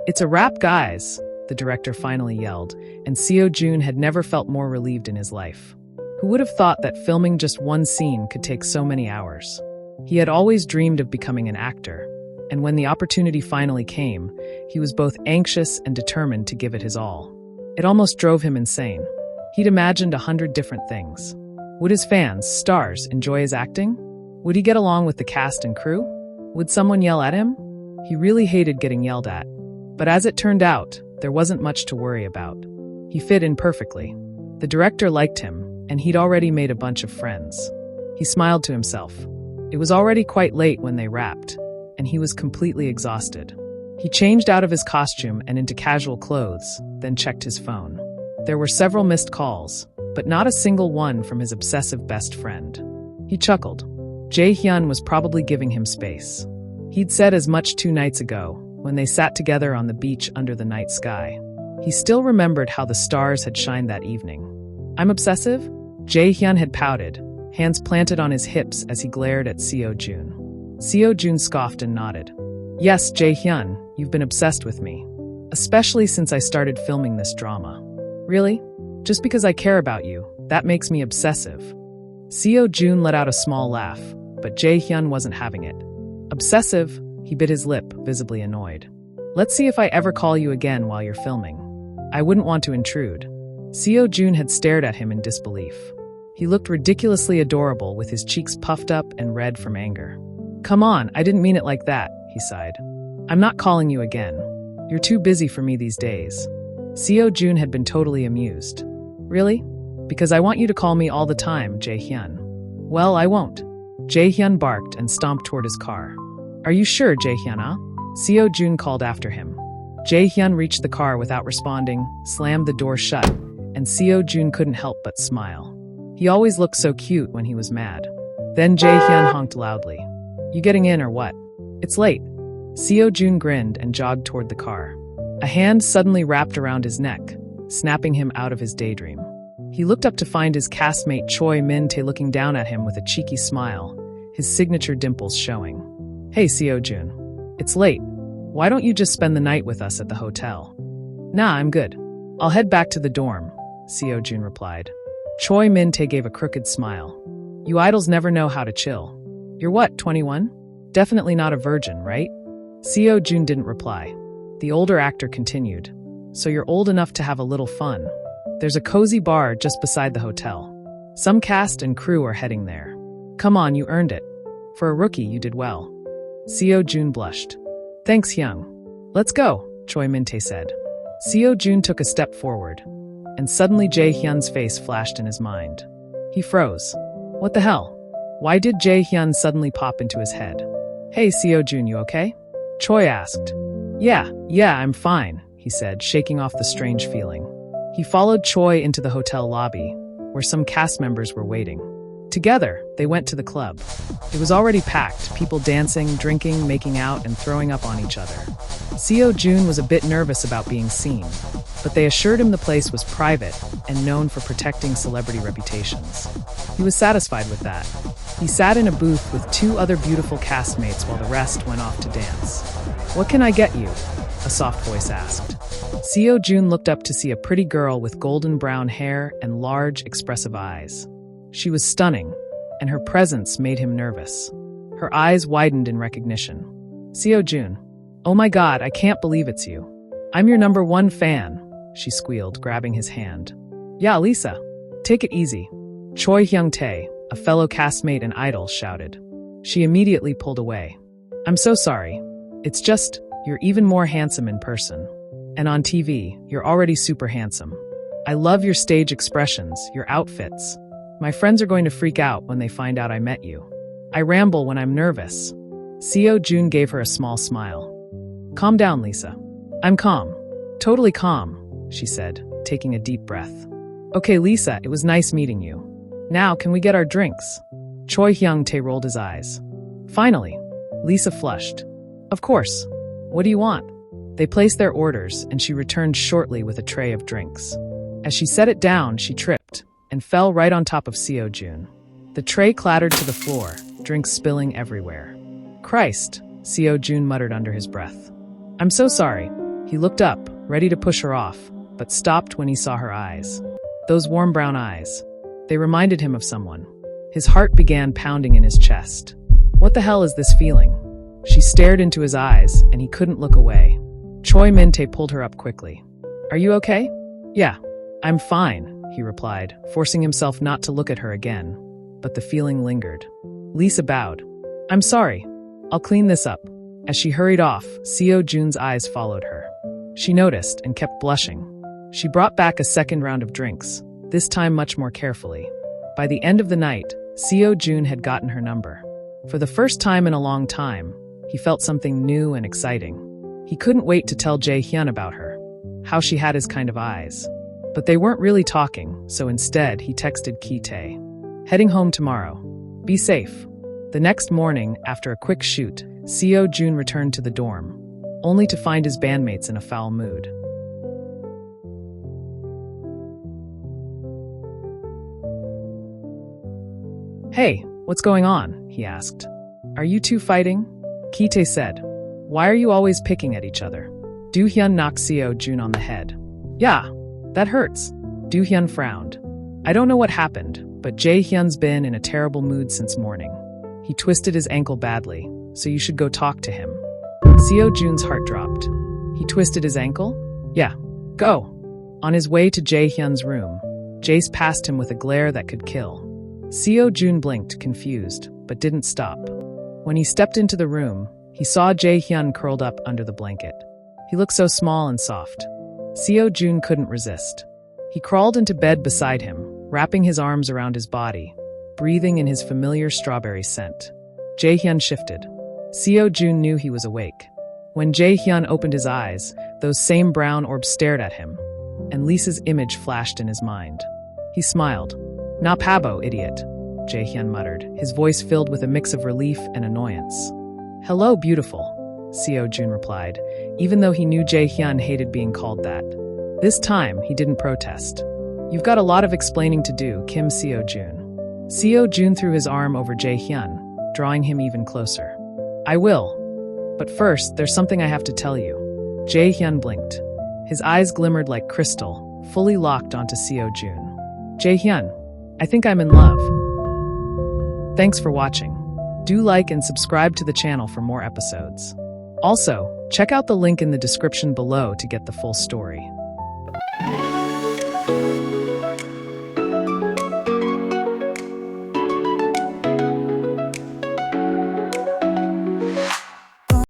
It's a wrap, guys, the director finally yelled, and Seo Jun had never felt more relieved in his life. Who would have thought that filming just one scene could take so many hours? He had always dreamed of becoming an actor, and when the opportunity finally came, he was both anxious and determined to give it his all. It almost drove him insane. He'd imagined 100 different things. Would his fans, stars, enjoy his acting? Would he get along with the cast and crew? Would someone yell at him? He really hated getting yelled at. But as it turned out, there wasn't much to worry about. He fit in perfectly. The director liked him, and he'd already made a bunch of friends. He smiled to himself. It was already quite late when they wrapped, and he was completely exhausted. He changed out of his costume and into casual clothes, then checked his phone. There were several missed calls, but not a single one from his obsessive best friend. He chuckled. Jae-hyun was probably giving him space. He'd said as much 2 nights ago, when they sat together on the beach under the night sky. He still remembered how the stars had shined that evening. "I'm obsessive?" Jae-hyun had pouted, hands planted on his hips as he glared at Seo Jun. Seo Jun scoffed and nodded. "Yes, Jae-hyun, you've been obsessed with me. Especially since I started filming this drama." "Really? Just because I care about you, that makes me obsessive?" Seo Jun let out a small laugh, but Jae-hyun wasn't having it. "Obsessive?" He bit his lip, visibly annoyed. "Let's see if I ever call you again while you're filming. I wouldn't want to intrude." Seo Jun had stared at him in disbelief. He looked ridiculously adorable with his cheeks puffed up and red from anger. "Come on, I didn't mean it like that," he sighed. "I'm not calling you again. You're too busy for me these days." Seo Jun had been totally amused. "Really? Because I want you to call me all the time, Jae-hyun." "Well, I won't." Jae-hyun barked and stomped toward his car. "Are you sure, Jae-hyun? Seo Jun called after him. Jae-hyun reached the car without responding, slammed the door shut, and Seo Jun couldn't help but smile. He always looked so cute when he was mad. Then Jae-hyun honked loudly. "You getting in or what? It's late." Seo Jun grinned and jogged toward the car. A hand suddenly wrapped around his neck, snapping him out of his daydream. He looked up to find his castmate Choi Min-tae looking down at him with a cheeky smile, his signature dimples showing. "Hey, Seo Jun. It's late. Why don't you just spend the night with us at the hotel?" "Nah, I'm good. I'll head back to the dorm," Seo Jun replied. Choi Min-tae gave a crooked smile. "You idols never know how to chill. You're what, 21? Definitely not a virgin, right?" Seo Jun didn't reply. The older actor continued. "So you're old enough to have a little fun. There's a cozy bar just beside the hotel. Some cast and crew are heading there. Come on, you earned it. For a rookie, you did well." Seo Jun blushed. "Thanks, Hyung. Let's go," Choi Min-tae said. Seo Jun took a step forward, and suddenly Jae-hyun's face flashed in his mind. He froze. What the hell? Why did Jae-hyun suddenly pop into his head? "Hey, Seo Jun, you okay?" Choi asked. Yeah, I'm fine," he said, shaking off the strange feeling. He followed Choi into the hotel lobby, where some cast members were waiting. Together, they went to the club. It was already packed, people dancing, drinking, making out, and throwing up on each other. Seo Jun was a bit nervous about being seen, but they assured him the place was private and known for protecting celebrity reputations. He was satisfied with that. He sat in a booth with 2 other beautiful castmates while the rest went off to dance. "What can I get you?" a soft voice asked. Seo Jun looked up to see a pretty girl with golden brown hair and large, expressive eyes. She was stunning, and her presence made him nervous. Her eyes widened in recognition. "Seo Jun. Oh my god, I can't believe it's you. I'm your #1 fan," she squealed, grabbing his hand. "Yeah, Lisa. Take it easy." Choi Hyung-tae, a fellow castmate and idol, shouted. She immediately pulled away. "I'm so sorry. It's just, you're even more handsome in person. And on TV, you're already super handsome. I love your stage expressions, your outfits. My friends are going to freak out when they find out I met you. I ramble when I'm nervous." Seo Jun gave her a small smile. "Calm down, Lisa." "I'm calm. Totally calm," she said, taking a deep breath. "Okay, Lisa, it was nice meeting you. Now, can we get our drinks?" Choi Hyung-tae rolled his eyes. Finally, Lisa flushed. "Of course. What do you want?" They placed their orders, and she returned shortly with a tray of drinks. As she set it down, she tripped and fell right on top of Seo Jun. The tray clattered to the floor, drinks spilling everywhere. "Christ," Seo Jun muttered under his breath. "I'm so sorry. He looked up, ready to push her off, but stopped when he saw her eyes. Those warm brown eyes. They reminded him of someone. His heart began pounding in his chest. What the hell is this feeling? She stared into his eyes, and he couldn't look away. Choi Min-tae pulled her up quickly. Are you okay? Yeah, I'm fine, he replied, forcing himself not to look at her again. But the feeling lingered. Lisa bowed. I'm sorry. I'll clean this up. As she hurried off, Seo Jun's eyes followed her. She noticed and kept blushing. She brought back a second round of drinks, this time much more carefully. By the end of the night, Seo Jun had gotten her number. For the first time in a long time, he felt something new and exciting. He couldn't wait to tell Jae-hyun about her, how she had his kind of eyes. But they weren't really talking, so instead he texted Ki-tae. Heading home tomorrow. Be safe. The next morning, after a quick shoot, Seo Jun returned to the dorm, only to find his bandmates in a foul mood. Hey, what's going on? He asked. Are you two fighting? Ki-tae said. Why are you always picking at each other? Do-hyun knocked Seo Jun on the head. Yeah, that hurts. Do-hyun frowned. I don't know what happened, but Jae-hyun's been in a terrible mood since morning. He twisted his ankle badly, so you should go talk to him. Seo Jun's heart dropped. He twisted his ankle? Yeah, go. On his way to Jae-hyun's room, Jace passed him with a glare that could kill. Seo Jun blinked, confused, but didn't stop. When he stepped into the room, he saw Jae-hyun curled up under the blanket. He looked so small and soft. Seo Jun couldn't resist. He crawled into bed beside him, wrapping his arms around his body, breathing in his familiar strawberry scent. Jae-hyun shifted. Seo Jun knew he was awake. When Jae-hyun opened his eyes, those same brown orbs stared at him, and Lisa's image flashed in his mind. He smiled. "Na pabo, idiot," Jae-hyun muttered, his voice filled with a mix of relief and annoyance. "Hello, beautiful," Seo Jun replied, even though he knew Jae-hyun hated being called that. This time, he didn't protest. "You've got a lot of explaining to do, Kim Seo Jun." Seo Jun threw his arm over Jae-hyun, drawing him even closer. "I will. But first, there's something I have to tell you." Jae-hyun blinked. His eyes glimmered like crystal, fully locked onto Seo Jun. "Jae-hyun, I think I'm in love." Thanks for watching. Do like and subscribe to the channel for more episodes. Also, check out the link in the description below to get the full story.